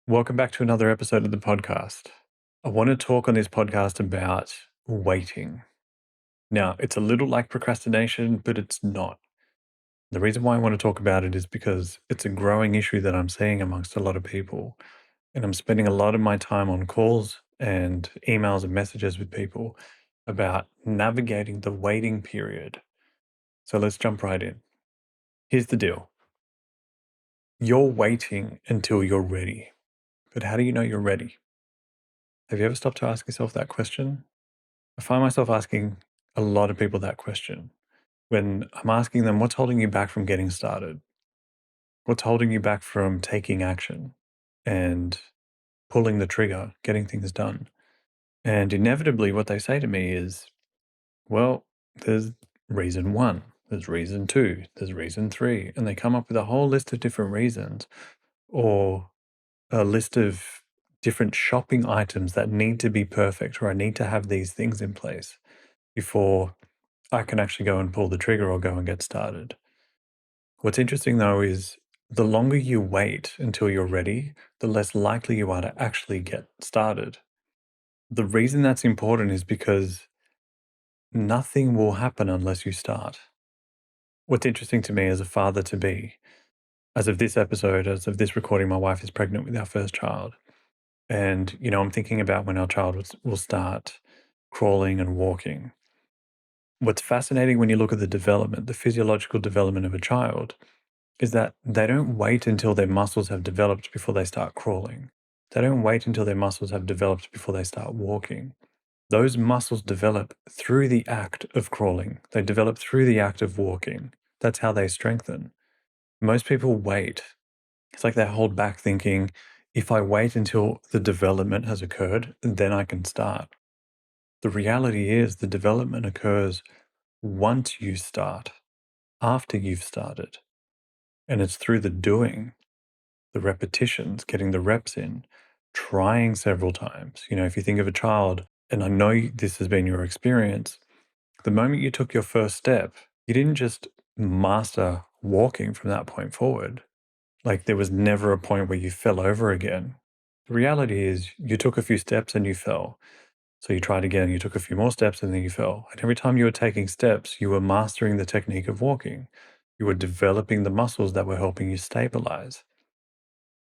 Welcome back to another episode of the podcast. I want to talk on this podcast about waiting. Now, it's a little like procrastination, but it's not. The reason why I want to talk about it is because it's a growing issue that I'm seeing amongst a lot of people. And I'm spending a lot of my time on calls and emails and messages with people about navigating the waiting period. So let's jump right in. Here's the deal. You're waiting until you're ready. But how do you know you're ready? Have you ever stopped to ask yourself that question? I find myself asking a lot of people that question when I'm asking them, what's holding you back from getting started? What's holding you back from taking action and pulling the trigger, getting things done? And inevitably, what they say to me is, well, there's reason one, there's reason two, there's reason three. And they come up with a whole list of different reasons or a list of different shopping items that need to be perfect, or I need to have these things in place before I can actually go and pull the trigger or go and get started. What's interesting though is the longer you wait until you're ready, the less likely you are to actually get started. The reason that's important is because nothing will happen unless you start. What's interesting to me as a father to be, as of this episode, as of this recording, my wife is pregnant with our first child. And, I'm thinking about when our child will start crawling and walking. What's fascinating when you look at the development, the physiological development of a child, is that they don't wait until their muscles have developed before they start crawling. They don't wait until their muscles have developed before they start walking. Those muscles develop through the act of crawling. They develop through the act of walking. That's how they strengthen. Most people wait. It's like they hold back thinking, if I wait until the development has occurred, then I can start. The reality is the development occurs once you start, after you've started. And it's through the doing, the repetitions, getting the reps in, trying several times. If you think of a child, and I know this has been your experience, the moment you took your first step, you didn't just master walking from that point forward. Like there was never a point where you fell over again. The reality is you took a few steps and you fell. So you tried again, you took a few more steps and then you fell. And every time you were taking steps, you were mastering the technique of walking. You were developing the muscles that were helping you stabilize.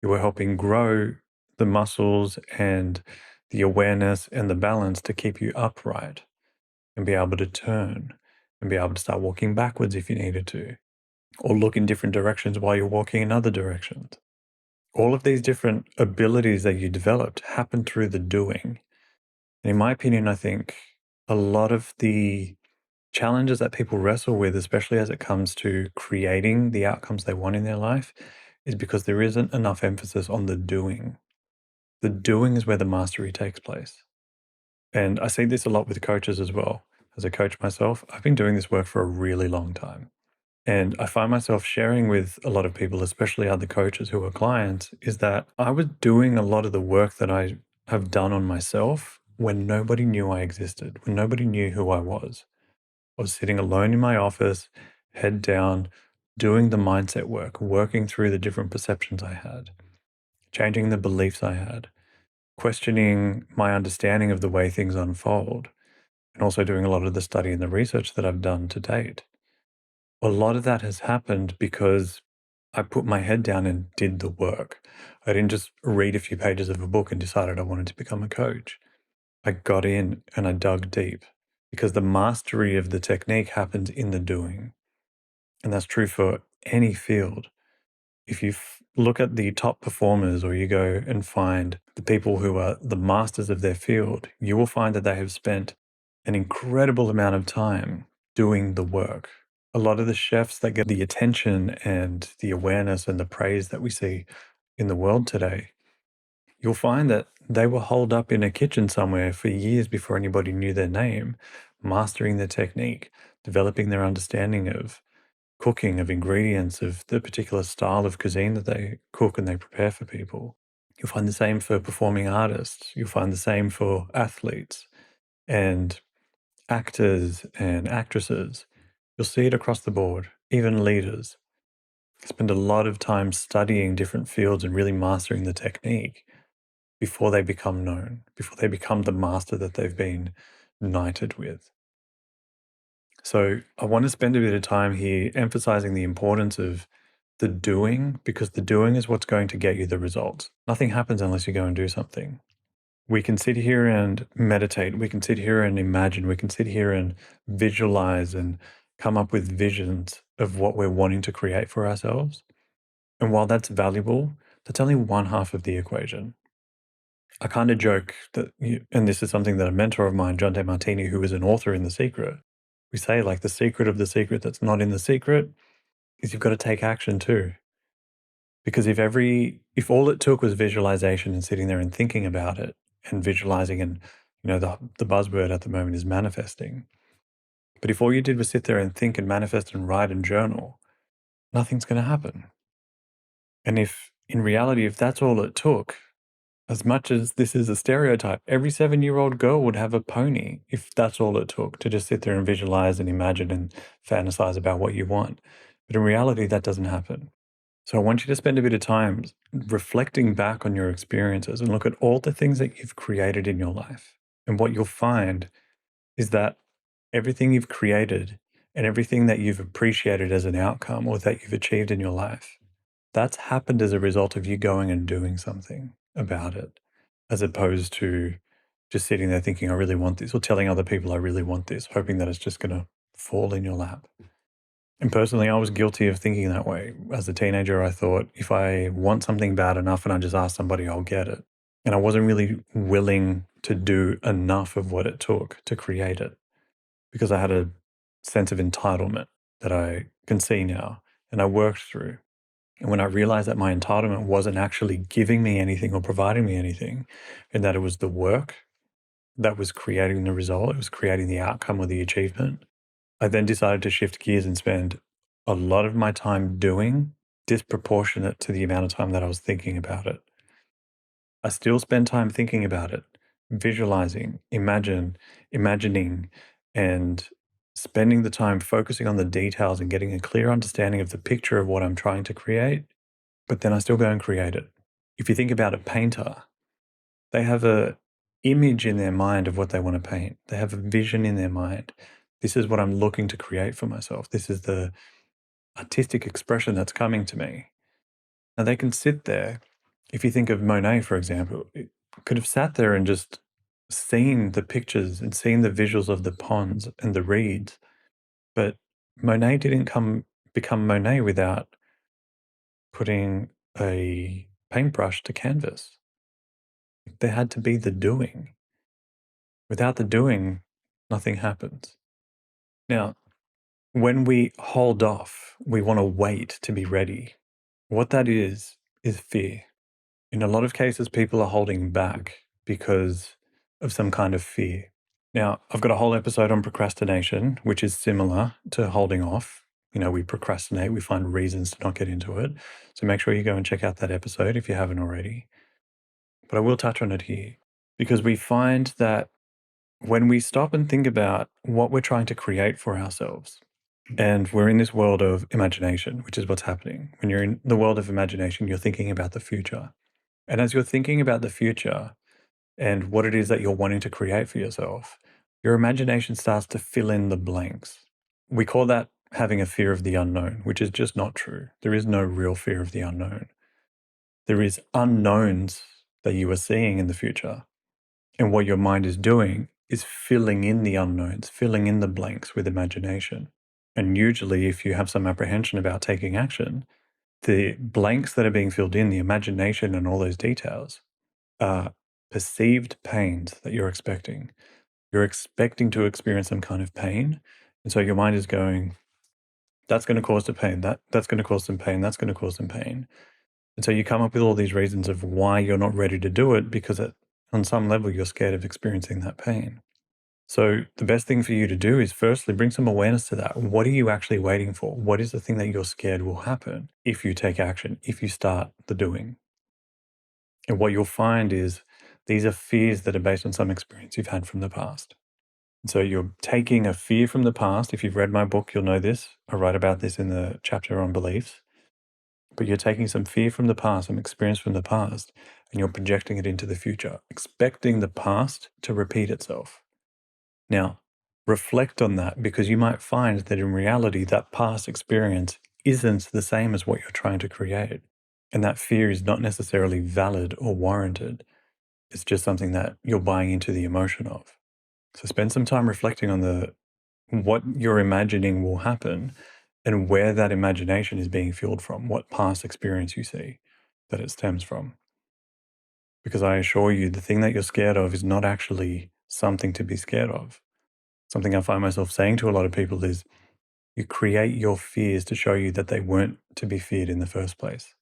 You were helping grow the muscles and the awareness and the balance to keep you upright and be able to turn and be able to start walking backwards if you needed to, or look in different directions while you're walking in other directions. All of these different abilities that you developed happen through the doing. And in my opinion, I think a lot of the challenges that people wrestle with, especially as it comes to creating the outcomes they want in their life, is because there isn't enough emphasis on the doing. The doing is where the mastery takes place. And I see this a lot with coaches as well. As a coach myself, I've been doing this work for a really long time. And I find myself sharing with a lot of people, especially other coaches who are clients, is that I was doing a lot of the work that I have done on myself when nobody knew I existed, when nobody knew who I was. I was sitting alone in my office, head down, doing the mindset work, working through the different perceptions I had, changing the beliefs I had, questioning my understanding of the way things unfold, and also doing a lot of the study and the research that I've done to date. A lot of that has happened because I put my head down and did the work. I didn't just read a few pages of a book and decided I wanted to become a coach. I got in and I dug deep because the mastery of the technique happens in the doing. And that's true for any field. If you look at the top performers or you go and find the people who are the masters of their field, you will find that they have spent an incredible amount of time doing the work. A lot of the chefs that get the attention and the awareness and the praise that we see in the world today, you'll find that they were holed up in a kitchen somewhere for years before anybody knew their name, mastering their technique, developing their understanding of cooking, of ingredients, of the particular style of cuisine that they cook and they prepare for people. You'll find the same for performing artists. You'll find the same for athletes and actors and actresses. You'll see it across the board, even leaders. Spend a lot of time studying different fields and really mastering the technique before they become known, before they become the master that they've been knighted with. So I want to spend a bit of time here emphasizing the importance of the doing, because the doing is what's going to get you the results. Nothing happens unless you go and do something. We can sit here and meditate. We can sit here and imagine. We can sit here and visualize and come up with visions of what we're wanting to create for ourselves. And while that's valuable, that's only one half of the equation. I kind of joke that, and this is something that a mentor of mine, John DeMartini, who is an author in The Secret, we say like the secret of the secret that's not in the secret is you've got to take action too. Because if all it took was visualization and sitting there and thinking about it and visualizing, and the buzzword at the moment is manifesting. But if all you did was sit there and think and manifest and write and journal, nothing's going to happen. And if in reality, if that's all it took, as much as this is a stereotype, every 7-year-old girl would have a pony if that's all it took to just sit there and visualize and imagine and fantasize about what you want. But in reality, that doesn't happen. So I want you to spend a bit of time reflecting back on your experiences and look at all the things that you've created in your life. And what you'll find is that everything you've created and everything that you've appreciated as an outcome or that you've achieved in your life, that's happened as a result of you going and doing something about it, as opposed to just sitting there thinking, I really want this, or telling other people I really want this, hoping that it's just going to fall in your lap. And personally, I was guilty of thinking that way. As a teenager, I thought if I want something bad enough and I just ask somebody, I'll get it. And I wasn't really willing to do enough of what it took to create it because I had a sense of entitlement that I can see now and I worked through. And when I realized that my entitlement wasn't actually giving me anything or providing me anything, and that it was the work that was creating the result, it was creating the outcome or the achievement, I then decided to shift gears and spend a lot of my time doing disproportionate to the amount of time that I was thinking about it. I still spend time thinking about it, visualizing, imagining, and spending the time focusing on the details and getting a clear understanding of the picture of what I'm trying to create, but then I still go and create it. If you think about a painter, they have a image in their mind of what they want to paint. They have a vision in their mind. This is what I'm looking to create for myself. This is the artistic expression that's coming to me. Now they can sit there. If you think of Monet, for example, it could have sat there and just seen the pictures and seen the visuals of the ponds and the reeds. But Monet didn't become Monet without putting a paintbrush to canvas. There had to be the doing. Without the doing, nothing happens. Now, when we hold off, we want to wait to be ready. What that is fear. In a lot of cases, people are holding back because of some kind of fear. Now, I've got a whole episode on procrastination, which is similar to holding off. We procrastinate, we find reasons to not get into it. So make sure you go and check out that episode if you haven't already. But I will touch on it here because we find that when we stop and think about what we're trying to create for ourselves, and we're in this world of imagination, which is what's happening. When you're in the world of imagination, you're thinking about the future. And as you're thinking about the future and what it is that you're wanting to create for yourself, your imagination starts to fill in the blanks. We call that having a fear of the unknown, which is just not true. There is no real fear of the unknown. There is unknowns that you are seeing in the future. And what your mind is doing is filling in the unknowns, filling in the blanks with imagination. And usually, if you have some apprehension about taking action, the blanks that are being filled in, the imagination and all those details, are perceived pains that you're expecting. You're expecting to experience some kind of pain. And so your mind is going, that's going to cause the pain, that's going to cause some pain, that's going to cause some pain. And so you come up with all these reasons of why you're not ready to do it because on some level you're scared of experiencing that pain. So the best thing for you to do is firstly bring some awareness to that. What are you actually waiting for? What is the thing that you're scared will happen if you take action, if you start the doing? And what you'll find is these are fears that are based on some experience you've had from the past. And so you're taking a fear from the past. If you've read my book, you'll know this. I write about this in the chapter on beliefs. but you're taking some fear from the past, some experience from the past, and you're projecting it into the future, expecting the past to repeat itself. Now, reflect on that, because you might find that in reality, that past experience isn't the same as what you're trying to create. And that fear is not necessarily valid or warranted. It's just something that you're buying into the emotion of. So spend some time reflecting on what you're imagining will happen and where that imagination is being fueled from, what past experience you see that it stems from. Because I assure you, the thing that you're scared of is not actually something to be scared of. Something I find myself saying to a lot of people is, you create your fears to show you that they weren't to be feared in the first place.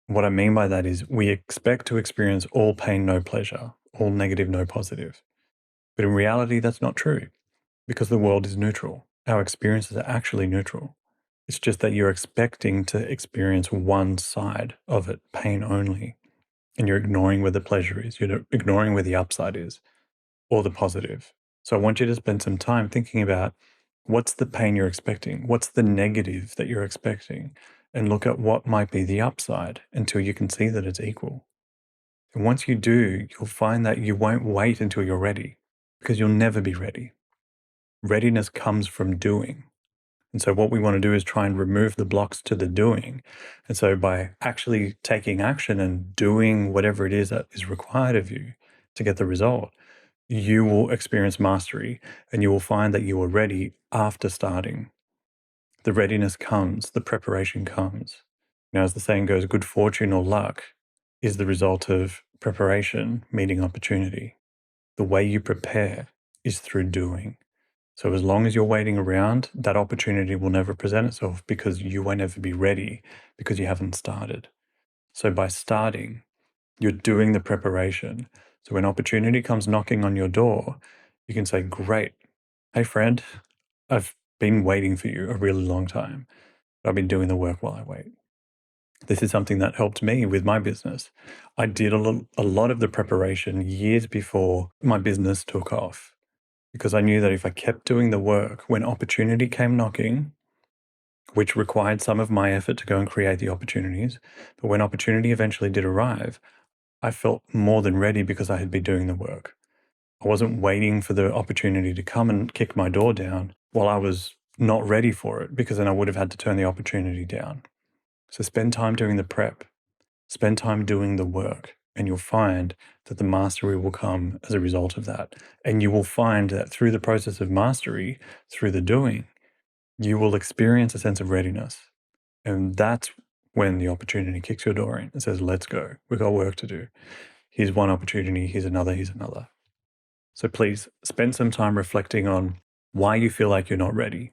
What I mean by that is we expect to experience all pain, no pleasure, all negative, no positive. But in reality, that's not true, because the world is neutral. Our experiences are actually neutral. It's just that you're expecting to experience one side of it, pain only. And you're ignoring where the pleasure is. You're ignoring where the upside is, or the positive. So I want you to spend some time thinking about, what's the pain you're expecting? What's the negative that you're expecting? And look at what might be the upside until you can see that it's equal. And once you do, you'll find that you won't wait until you're ready, because you'll never be ready. Readiness comes from doing. And so what we want to do is try and remove the blocks to the doing. And so by actually taking action and doing whatever it is that is required of you to get the result, you will experience mastery, and you will find that you are ready after starting. The readiness comes, the preparation comes. Now, as the saying goes, good fortune or luck is the result of preparation meeting opportunity. The way you prepare is through doing. So as long as you're waiting around, that opportunity will never present itself, because you won't ever be ready, because you haven't started. So by starting, you're doing the preparation. So when opportunity comes knocking on your door, you can say, great. Hey, friend, I've been waiting for you a really long time. I've been doing the work while I wait. This is something that helped me with my business. I did a lot of the preparation years before my business took off, because I knew that if I kept doing the work, when opportunity came knocking, which required some of my effort to go and create the opportunities, but when opportunity eventually did arrive, I felt more than ready, because I had been doing the work. I wasn't waiting for the opportunity to come and kick my door down while I was not ready for it, because then I would have had to turn the opportunity down. So spend time doing the prep, spend time doing the work, and you'll find that the mastery will come as a result of that. And you will find that through the process of mastery, through the doing, you will experience a sense of readiness. And that's when the opportunity kicks your door in and says, let's go. We've got work to do. Here's one opportunity, here's another, here's another. So please spend some time reflecting on why you feel like you're not ready.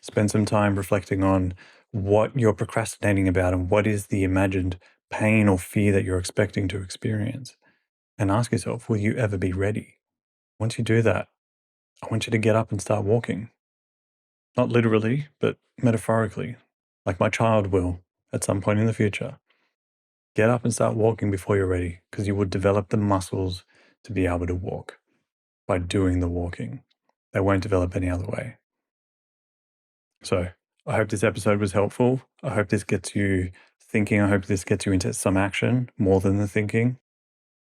Spend some time reflecting on what you're procrastinating about and what is the imagined pain or fear that you're expecting to experience. And ask yourself, will you ever be ready? Once you do that, I want you to get up and start walking. Not literally, but metaphorically, like my child will at some point in the future. Get up and start walking before you're ready, because you will develop the muscles to be able to walk by doing the walking. They won't develop any other way. So I hope this episode was helpful. I hope this gets you thinking. I hope this gets you into some action more than the thinking.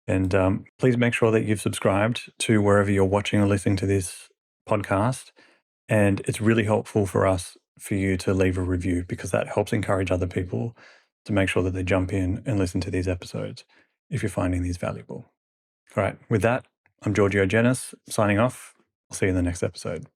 And please make sure that you've subscribed to wherever you're watching or listening to this podcast. And it's really helpful for you to leave a review, because that helps encourage other people to make sure that they jump in and listen to these episodes if you're finding these valuable. All right, with that, I'm Giorgio Genaus signing off. I'll see you in the next episode.